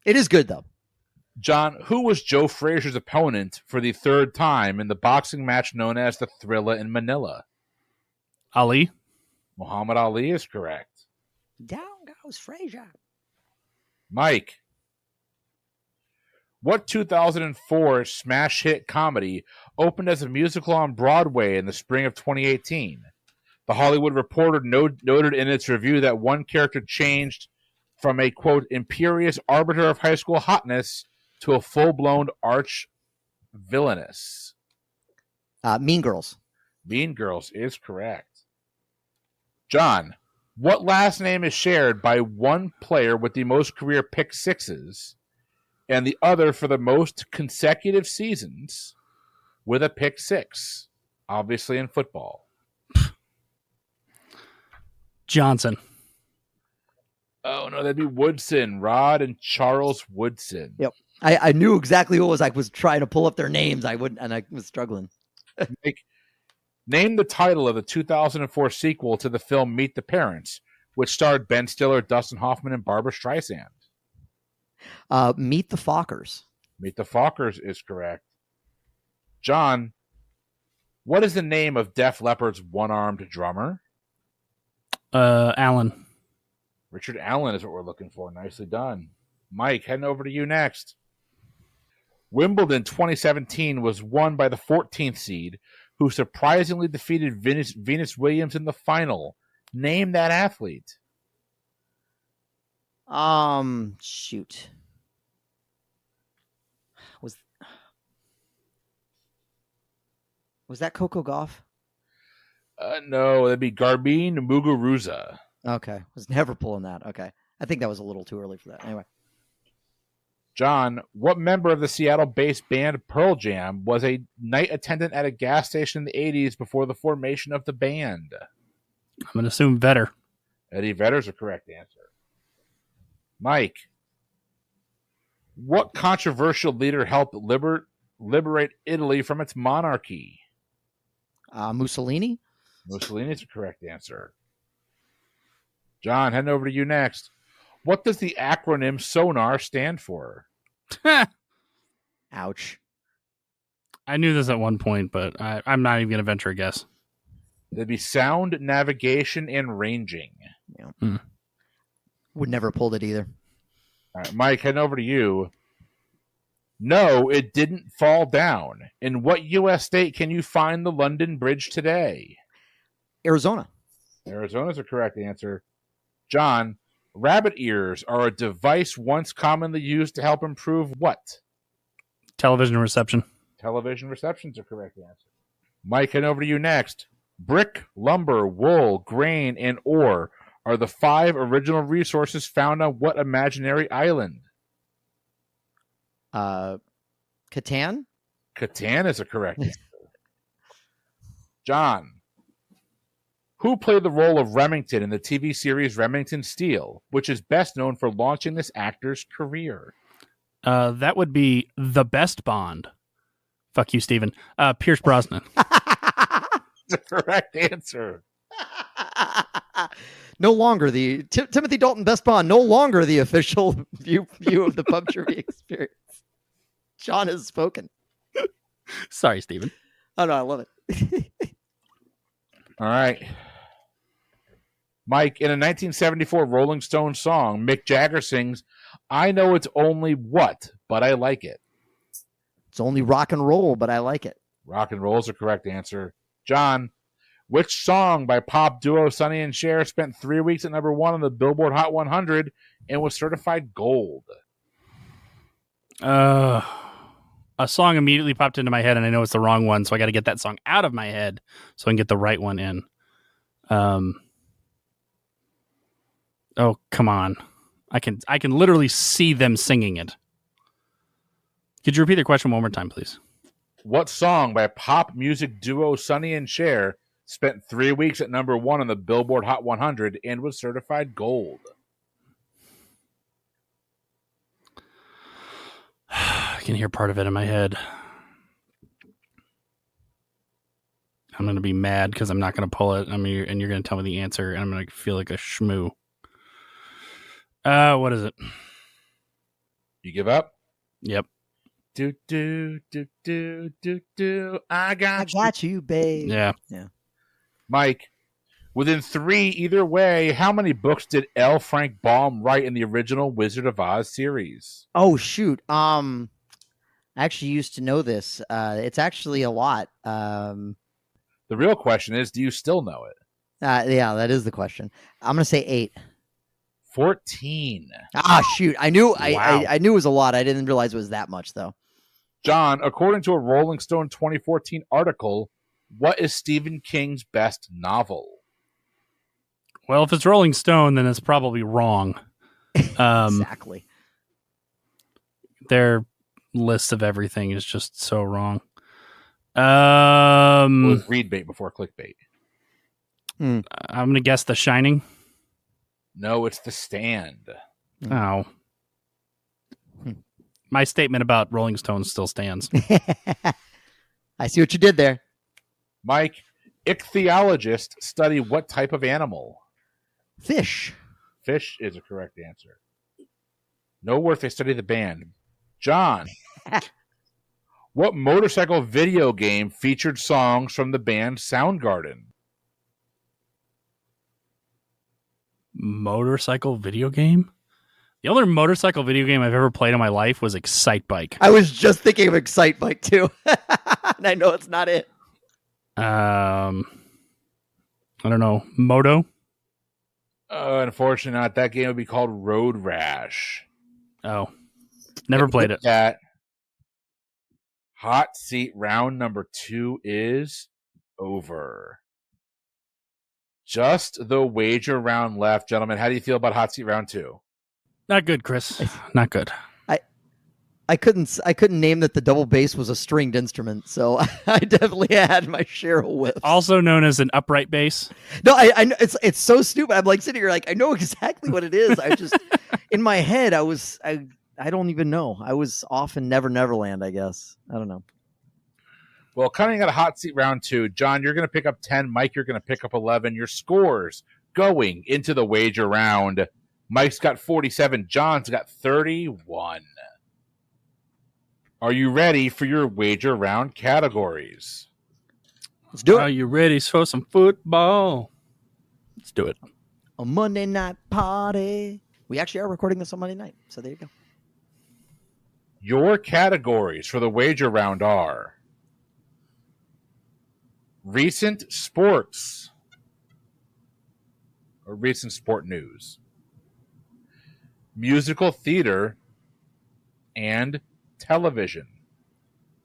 It is good, though. John, who was Joe Frazier's opponent for the third time in the boxing match known as the Thrilla in Manila? Ali. Muhammad Ali is correct. Down goes Frazier. Mike, what 2004 smash hit comedy opened as a musical on Broadway in the spring of 2018? The Hollywood Reporter noted in its review that one character changed from a, quote, imperious arbiter of high school hotness to a full-blown arch villainess. Mean Girls. Mean Girls is correct. John, what last name is shared by one player with the most career pick sixes and the other for the most consecutive seasons with a pick six? Obviously in football. Johnson. Oh, no, that'd be Woodson. Rod and Charles Woodson. Yep. I knew exactly what was. I was trying to pull up their names. I was struggling. Name the title of the 2004 sequel to the film Meet the Parents, which starred Ben Stiller, Dustin Hoffman, and Barbara Streisand. Meet the Fockers. Meet the Fockers is correct. John, what is the name of Def Leppard's one-armed drummer? Allen. Richard Allen is what we're looking for. Nicely done. Mike, heading over to you next. Wimbledon 2017 was won by the 14th seed, who surprisingly defeated Venus Williams in the final. Name that athlete. Shoot. Was that Coco Gauff? No, that'd be Garbine Muguruza. Okay. Was never pulling that. Okay. I think that was a little too early for that. Anyway. John, what member of the Seattle-based band Pearl Jam was a night attendant at a gas station in the 80s before the formation of the band? I'm going to assume Vedder. Eddie Vedder's the correct answer. Mike, what controversial leader helped liberate Italy from its monarchy? Mussolini? Mussolini's the correct answer. John, heading over to you next. What does the acronym SONAR stand for? Ouch. I knew this at one point, but I'm not even going to venture a guess. That'd be sound, navigation, and ranging. Yeah. Would never pulled it either. All right, Mike, heading over to you. No, it didn't fall down. In what U.S. state can you find the London Bridge today? Arizona. Arizona's the correct answer. John, rabbit ears are a device once commonly used to help improve what? Television reception. Television reception's the correct answer. Mike, heading over to you next. Brick, lumber, wool, grain, and ore are the 5 original resources found on what imaginary island? Catan? Catan is a correct answer. John, who played the role of Remington in the TV series Remington Steele, which is best known for launching this actor's career? That would be the best Bond. Fuck you, Steven. Pierce Brosnan. The correct answer. No longer the Timothy Dalton Best Bond. No longer the official view of the pub trivia experience. John has spoken. Sorry, Steven. Oh no, I love it. All right. Mike, in a 1974 Rolling Stones song, Mick Jagger sings, "I know it's only what, but I like it." It's only rock and roll, but I like it. Rock and roll is the correct answer. John, which song by pop duo Sonny and Cher spent 3 weeks at number 1 on the Billboard Hot 100 and was certified gold? A song immediately popped into my head, and I know it's the wrong one, so I got to get that song out of my head so I can get the right one in. Oh, come on. I can literally see them singing it. Could you repeat the question one more time, please? What song by pop music duo Sonny and Cher spent 3 weeks at number 1 on the Billboard Hot 100 and was certified gold? I can hear part of it in my head. I'm going to be mad because I'm not going to pull it. And you're going to tell me the answer, and I'm going to feel like a shmoo. What is it? You give up? Yep. Do, do, do, do, do, do. I got you, babe. Yeah. Mike, within 3 either way, how many books did L. Frank Baum write in the original Wizard of Oz series? Oh shoot. I actually used to know this. It's actually a lot. The real question is, do you still know it? Yeah, that is the question. I'm gonna say 8. 14. Ah, shoot. I knew Wow. I knew it was a lot. I didn't realize it was that much though. John, according to a Rolling Stone 2014 article, what is Stephen King's best novel? Well, if it's Rolling Stone, then it's probably wrong. Exactly. Their list of everything is just so wrong. It was read bait before clickbait. I'm going to guess The Shining. No, it's The Stand. Oh. My statement about Rolling Stones still stands. I see what you did there. Mike, ichthyologists study what type of animal? Fish. Fish is a correct answer. No worth, they study the band. John, what motorcycle video game featured songs from the band Soundgarden? Motorcycle video game? The only motorcycle video game I've ever played in my life was Excite Bike. I was just thinking of Excite Bike too. And I know it's not it. I don't know. Moto? Unfortunately not. That game would be called Road Rash. Oh. Never played it. That hot seat round number 2 is over. Just the wager round left, gentlemen. How do you feel about hot seat round 2? Not good, Chris. Not good. I couldn't name that the double bass was a stringed instrument, so I definitely had my share of whiffs. Also known as an upright bass. No, I know it's so stupid. I'm like sitting here like I know exactly what it is. I just in my head I don't even know. I was off in Neverland, I guess. I don't know. Well, coming at a hot seat round 2, John, you're going to pick up 10. Mike, you're going to pick up 11. Your scores going into the wager round. Mike's got 47. John's got 31. Are you ready for your wager round categories? Let's do it. Are you ready for some football? Let's do it. A Monday night party. We actually are recording this on Monday night, so there you go. Your categories for the wager round are recent sports or recent sport news, musical theater, and television.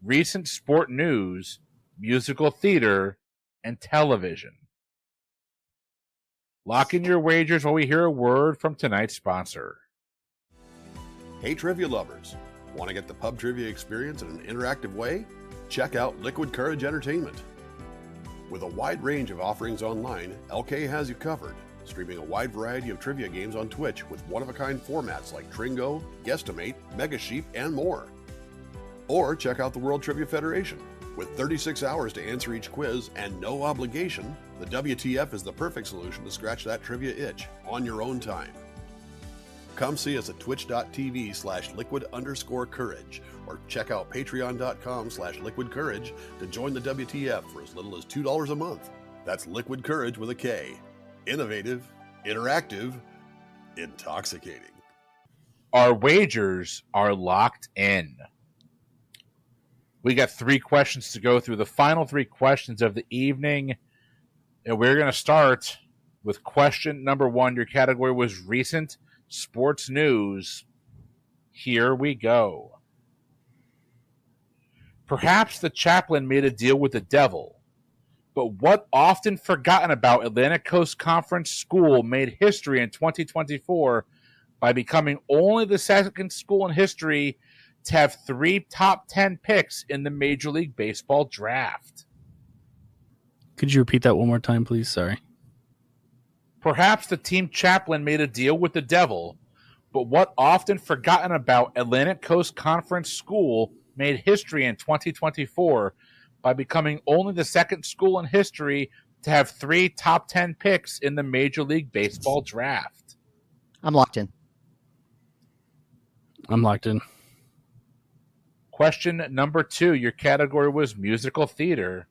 Recent sport news, musical theater, and television. Lock in your wagers while we hear a word from tonight's sponsor. Hey, trivia lovers. Want to get the pub trivia experience in an interactive way? Check out Liquid Courage Entertainment. With a wide range of offerings online, LK has you covered, streaming a wide variety of trivia games on Twitch with one-of-a-kind formats like Tringo, Guesstimate, Mega Sheep, and more. Or check out the World Trivia Federation. With 36 hours to answer each quiz and no obligation, the WTF is the perfect solution to scratch that trivia itch on your own time. Come see us at twitch.tv/liquid_courage or check out patreon.com/liquidcourage to join the WTF for as little as $2 a month. That's Liquid Courage with a K. Innovative, interactive, intoxicating. Our wagers are locked in. We got 3 questions to go through, the final 3 questions of the evening. And we're going to start with question number 1. Your category was recent sports news. Here we go. Perhaps the chaplain made a deal with the devil, but what often forgotten about Atlantic Coast Conference school made history in 2024 by becoming only the second school in history to have 3 top 10 picks in the Major League Baseball draft? Could you repeat that one more time, please? Sorry. Perhaps the team chaplain made a deal with the devil, but what often forgotten about Atlantic Coast Conference school made history in 2024 by becoming only the second school in history to have 3 top 10 picks in the Major League Baseball draft? I'm locked in. I'm locked in. Question number 2. Your category was musical theater.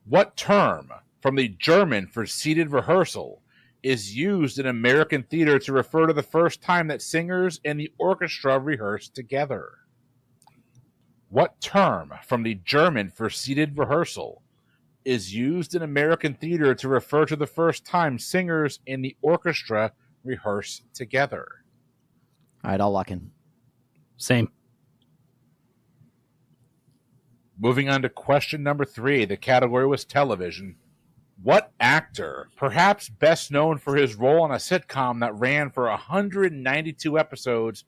What term from the German for seated rehearsal is used in American theater to refer to the first time that singers and the orchestra rehearse together? What term from the German for seated rehearsal is used in American theater to refer to the first time singers and the orchestra rehearse together? All right, I'll lock in. Same. Moving on to question number 3. The category was television. What actor, perhaps best known for his role on a sitcom that ran for 192 episodes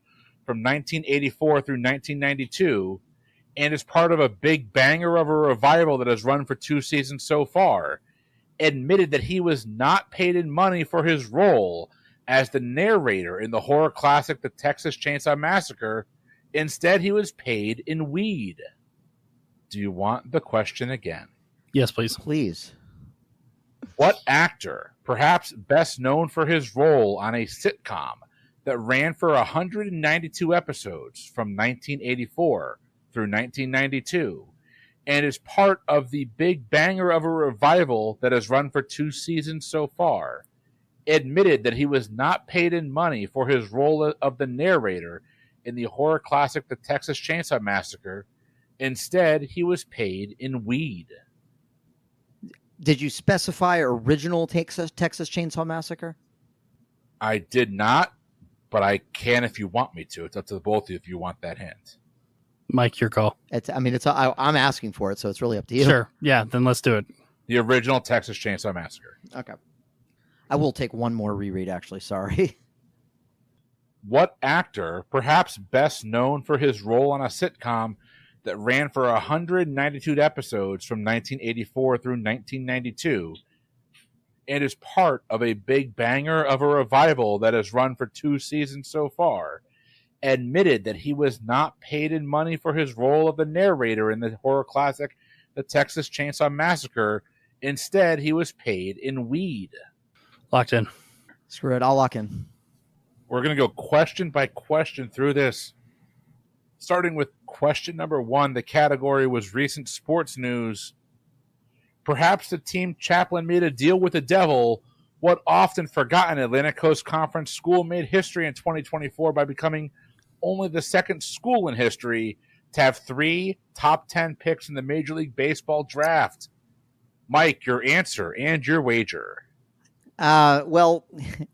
from 1984 through 1992, and is part of a big banger of a revival that has run for 2 seasons so far, admitted that he was not paid in money for his role as the narrator in the horror classic The Texas Chainsaw Massacre? Instead, he was paid in weed. Do you want the question again? Yes, please. Please. What actor, perhaps best known for his role on a sitcom that ran for 192 episodes from 1984 through 1992, and is part of the big banger of a revival that has run for 2 seasons so far, admitted that he was not paid in money for his role of the narrator in the horror classic The Texas Chainsaw Massacre? Instead, he was paid in weed. Did you specify original Texas Chainsaw Massacre? I did not, but I can if you want me to. It's up to both of you if you want that hint. Mike, your call. I'm asking for it, so it's really up to you. Sure. Yeah, then let's do it. The original Texas Chainsaw Massacre. Okay. I will take one more reread, actually. Sorry. What actor, perhaps best known for his role on a sitcom that ran for 192 episodes from 1984 through 1992, and is part of a big banger of a revival that has run for 2 seasons so far, admitted that he was not paid in money for his role of the narrator in the horror classic The Texas Chainsaw Massacre? Instead, he was paid in weed. Locked in. Screw it. I'll lock in. We're going to go question by question through this. Starting with question number 1, the category was recent sports news. Perhaps the team chaplain made a deal with the devil. What often forgotten Atlantic Coast Conference school made history in 2024 by becoming only the second school in history to have 3 top 10 picks in the Major League Baseball draft? Mike, your answer and your wager. Well,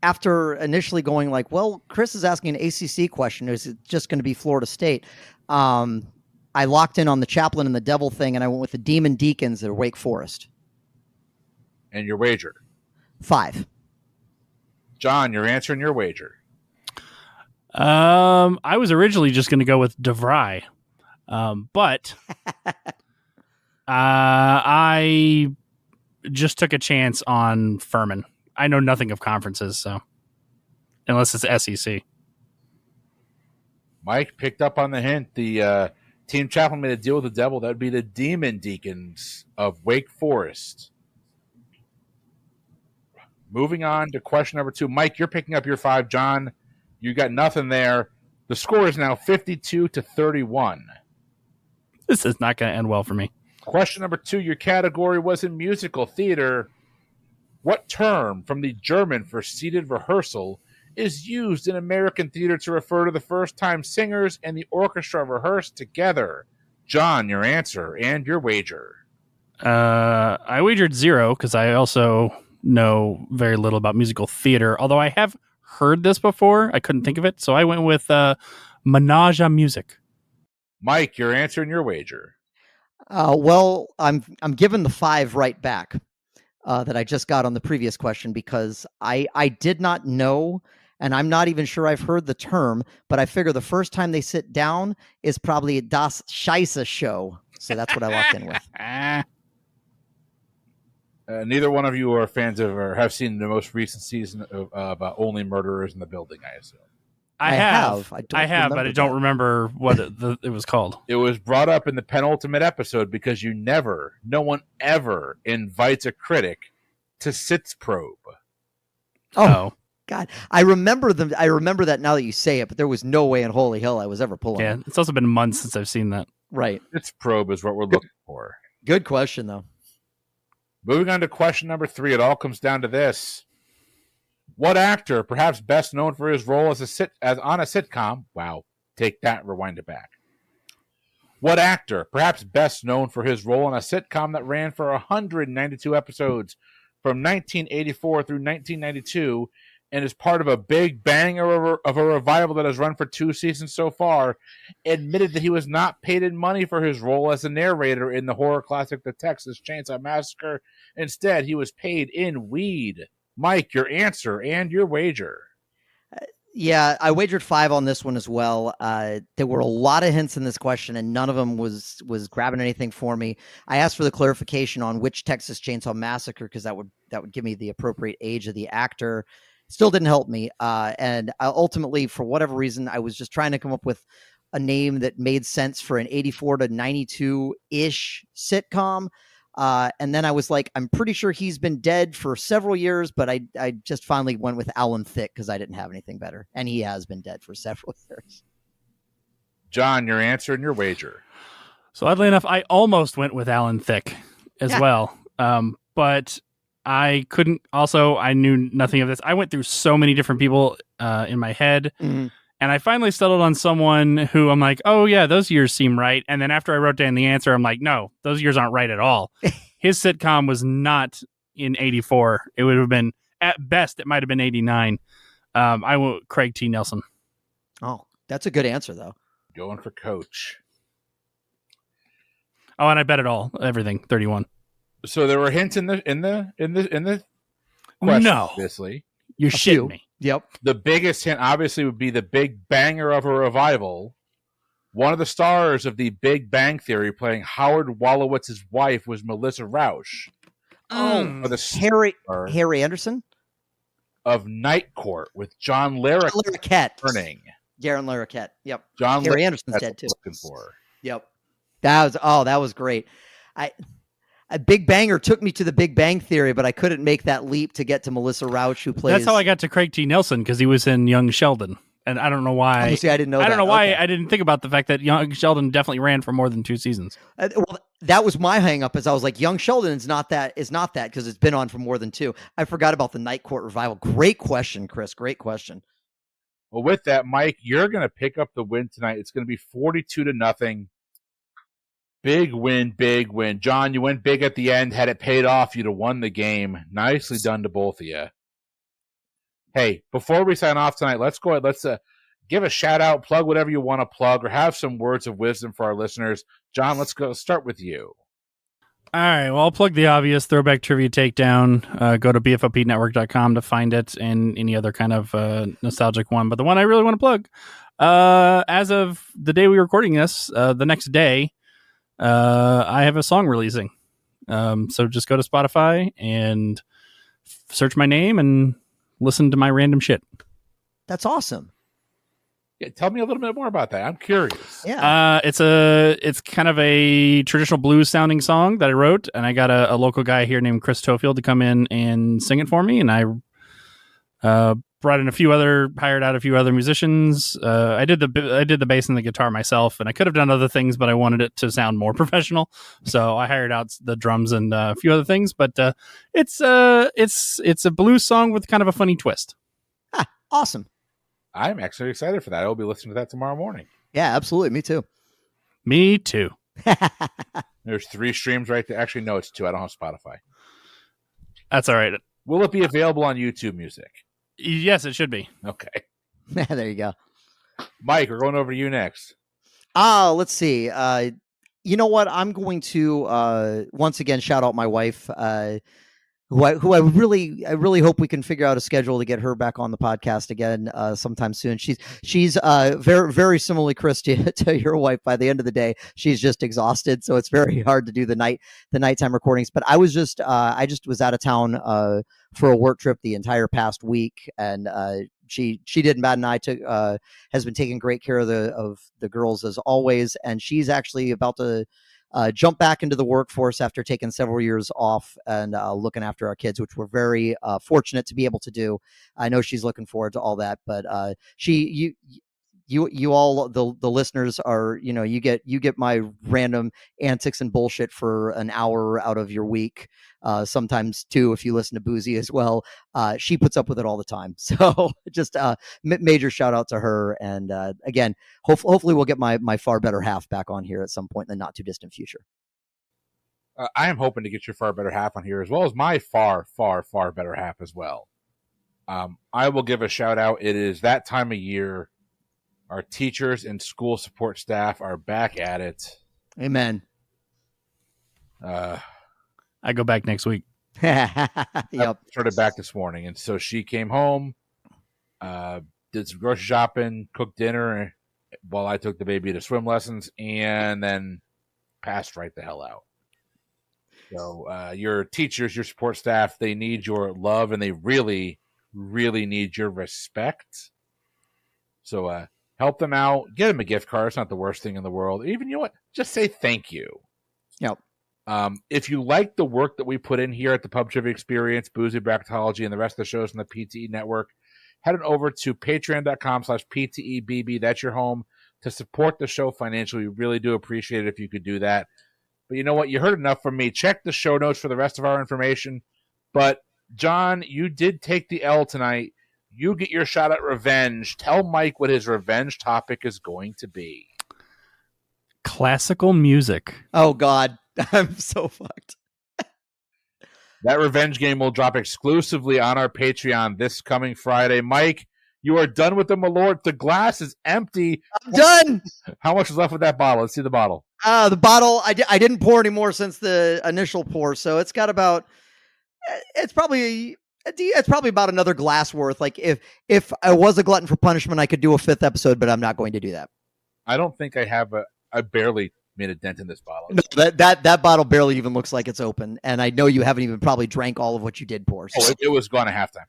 after initially going like, well, Chris is asking an ACC question. Is it just going to be Florida State? I locked in on the chaplain and the devil thing, and I went with the Demon Deacons at Wake Forest. And your wager. 5. John, your answer and your wager. I was originally just going to go with DeVry, but I just took a chance on Furman. I know nothing of conferences, so unless it's SEC. Mike picked up on the hint. The team chaplain made a deal with the devil. That would be the Demon Deacons of Wake Forest. Moving on to question number 2. Mike, you're picking up your 5. John, you got nothing there. The score is now 52-31. This is not going to end well for me. Question number 2. Your category was in musical theater. What term from the German for seated rehearsal is used in American theater to refer to the first time singers and the orchestra rehearse together? John, your answer and your wager. I wagered 0 because I also know very little about musical theater, although I have heard this before. I couldn't think of it, so I went with Menage à Music. Mike, your answer and your wager. Well, I'm giving the 5 right back that I just got on the previous question because I did not know, and I'm not even sure I've heard the term, but I figure the first time they sit down is probably Das Scheisse Show. So that's what I locked in with. Neither one of you are fans of or have seen the most recent season of Only Murderers in the Building, I assume. I have, but I don't remember what it was called. It was brought up in the penultimate episode because no one ever invites a critic to Sitzprobe. Oh, God. I remember that now that you say it, but there was no way in holy hell I was ever pulling it. It's also been months since I've seen that. Right. Sitzprobe is what we're looking for. Good question, though. Moving on to question number 3, it all comes down to this. What actor, perhaps best known for his role as on a sitcom, wow, take that, rewind it back. What actor, perhaps best known for his role on a sitcom that ran for 192 episodes from 1984 through 1992 and is part of a big banger of a revival that has run for 2 seasons so far, admitted that he was not paid in money for his role as a narrator in the horror classic The Texas Chainsaw Massacre. Instead, he was paid in weed. Mike, your answer and your wager. Yeah, I wagered 5 on this one as well. There were a lot of hints in this question, and none of them was grabbing anything for me. I asked for the clarification on which Texas Chainsaw Massacre because that would give me the appropriate age of the actor. Still didn't help me. And ultimately, for whatever reason, I was just trying to come up with a name that made sense for an 84 to 92-ish sitcom. And then I was like, I'm pretty sure he's been dead for several years, but I just finally went with Alan Thicke because I didn't have anything better. And he has been dead for several years. John, your answer and your wager. So oddly enough, I almost went with Alan Thicke as well. But I couldn't. Also, I knew nothing of this. I went through so many different people in my head. Mm-hmm. And I finally settled on someone who I'm like, oh, yeah, those years seem right. And then after I wrote down the answer, I'm like, no, those years aren't right at all. His sitcom was not in 84. It would have been, at best, it might have been 89. I went Craig T. Nelson. Oh, that's a good answer, though. Going for Coach. Oh, and I bet it all. Everything. 31. So there were hints in the question, no. obviously. You're shitting me. Yep. The biggest hint, obviously, would be the big banger of a revival. One of the stars of the Big Bang Theory playing Howard Wolowitz's wife was Melissa Rauch. Oh, Harry Anderson? Of Night Court with John Larroquette. Darren Larroquette. Yep. Harry Anderson's dead, too. Looking for. Yep. That was great. A Big Banger took me to the Big Bang Theory, but I couldn't make that leap to get to Melissa Rauch, who plays. That's how I got to Craig T. Nelson because he was in Young Sheldon, and I don't know why. Honestly, I didn't know. I don't know why I didn't think about the fact that Young Sheldon definitely ran for more than 2 seasons. Well, that was my hang up. As I was like, Young Sheldon is not that because it's been on for more than 2. I forgot about the Night Court revival. Great question, Chris. Great question. Well, with that, Mike, you're going to pick up the win tonight. It's going to be 42-0. Big win, big win. John, you went big at the end. Had it paid off, you'd have won the game. Nicely done to both of you. Hey, before we sign off tonight, let's go ahead. Let's give a shout out, plug whatever you want to plug, or have some words of wisdom for our listeners. John, let's go. Start with you. All right. Well, I'll plug the obvious Throwback Trivia Takedown. Go to bfopnetwork.com to find it and any other kind of nostalgic one. But the one I really want to plug, as of the day we're recording this, the next day, I have a song releasing. So just go to Spotify and search my name and listen to my random shit. That's awesome. Yeah, tell me a little bit more about that. I'm curious. Yeah. It's kind of a traditional blues sounding song that I wrote, and I got a local guy here named Chris Tofield to come in and sing it for me, and I hired out a few other musicians. I did the bass and the guitar myself, and I could have done other things, but I wanted it to sound more professional, so I hired out the drums and a few other things. But it's a blues song with kind of a funny twist. Awesome. I'm actually excited for that. I will be listening to that tomorrow morning. Yeah, absolutely. Me too. Me too. There's 3 streams right there. Actually, no, it's 2. I don't have Spotify. That's all right. Will it be available on YouTube Music? Yes, it should be. Okay. There you go. Mike, we're going over to you next. Let's see. You know what? I'm going to once again shout out my wife, who I really hope we can figure out a schedule to get her back on the podcast again sometime soon. She's very, very similarly, Chris, to your wife. By the end of the day, she's just exhausted, so it's very hard to do the nighttime recordings. But I just was out of town for a work trip the entire past week, and she did. Matt and I has been taking great care of the girls as always, and she's actually about to jump back into the workforce after taking several years off and looking after our kids, which we're very fortunate to be able to do. I know she's looking forward to all that, but you all, the listeners are, you get my random antics and bullshit for an hour out of your week. Sometimes 2 if you listen to Boozy as well. She puts up with it all the time. So just major shout out to her. And again, hopefully we'll get my far better half back on here at some point in the not too distant future. I am hoping to get your far better half on here, as well as my far, far, far better half as well. I will give a shout out. It is that time of year. Our teachers and school support staff are back at it. Amen. I go back next week. Yep. Started back this morning, and so she came home, did some grocery shopping, cooked dinner while I took the baby to swim lessons, and then passed right the hell out. So your teachers, your support staff, they need your love, and they really, really need your respect. So help them out. Get them a gift card. It's not the worst thing in the world. Even, you know what? Just say thank you. Yep. If you like the work that we put in here at the Pub Trivia Experience, Boozy Bracketology, and the rest of the shows on the PTE Network, head on over to patreon.com/PTEBB. That's your home to support the show financially. We really do appreciate it if you could do that. But you know what? You heard enough from me. Check the show notes for the rest of our information. But, John, you did take the L tonight. You get your shot at revenge. Tell Mike what his revenge topic is going to be. Classical music. Oh, God. I'm so fucked. That revenge game will drop exclusively on our Patreon this coming Friday. Mike, you are done with the Malort. The glass is empty. I'm done. How much is left with that bottle? Let's see the bottle. The bottle, I didn't pour any more since the initial pour, so it's got about, it's probably about another glass worth. Like if I was a glutton for punishment, I could do a 5th episode, but I'm not going to do that. I don't think I have I barely made a dent in this bottle. No, that bottle barely even looks like it's open, and I know you haven't even probably drank all of what you did pour. So. Oh, it was gone at halftime.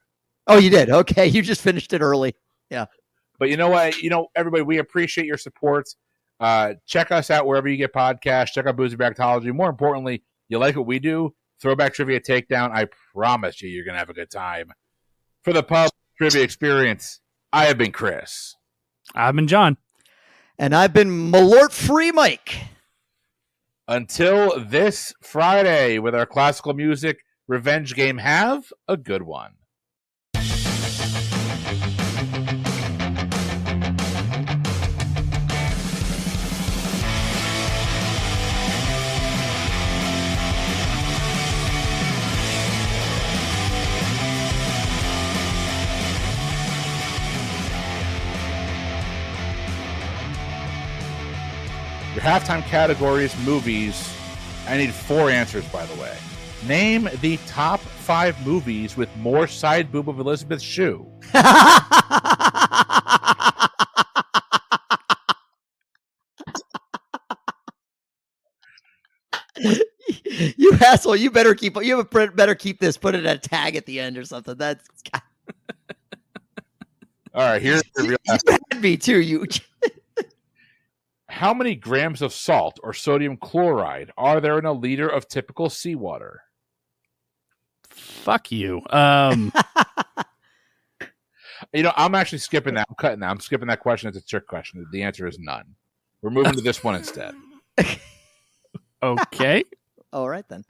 Oh, you did? Okay, you just finished it early. Yeah. But you know what? Everybody, we appreciate your support. Check us out wherever you get podcasts. Check out Boozy Bracketology. More importantly, you like what we do? Throwback Trivia Takedown. I promise you're going to have a good time. For the Pub Trivia Experience, I have been Chris. I've been John. And I've been Malort Free Mike. Until this Friday with our classical music revenge game, have a good one. Your halftime category is movies. I need 4 answers, by the way. Name the top 5 movies with more side boob of Elizabeth Shue. You asshole! You better keep. Better keep this. Put it a tag at the end or something. That's. All right, here's the real. You had me too. You. How many grams of salt or sodium chloride are there in a liter of typical seawater? Fuck you. I'm actually skipping that. I'm cutting that. I'm skipping that question. It's a trick question. The answer is none. We're moving to this one instead. Okay. All right then.